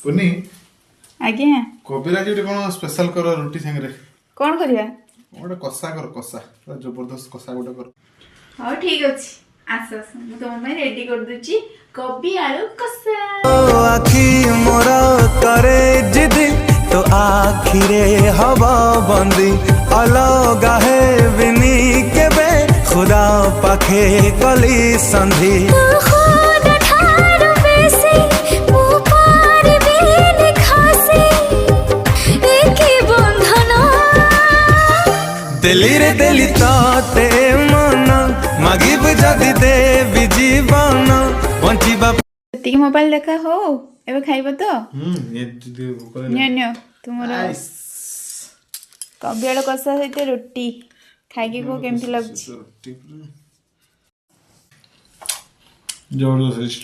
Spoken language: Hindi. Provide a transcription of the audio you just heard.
पुनी आज्ञा कबिराज कौन स्पेशल कर रोटी संगे कौन करिया गोटे कषा कर कषा जबरदस्त कषा गोटे कर हाँ ठीक अच्छे आस आस मु तुम रेडी कर दूची कोबी आलू कषा आखी मोर करे जिदी तो आखिरे हवा बंदी अलगा है बिनी केबे खुदा पाखे कली संधि दिली रे दिली ताते मन मागिब जदि देवी जीवन बंचिबा ती मोबाइल देखा हो एबे खाइबो तो ये न्यो न्यो तुमरो कोबी आलू कषा सहित रोटी खाइके को केमती लागछि जबरदस्त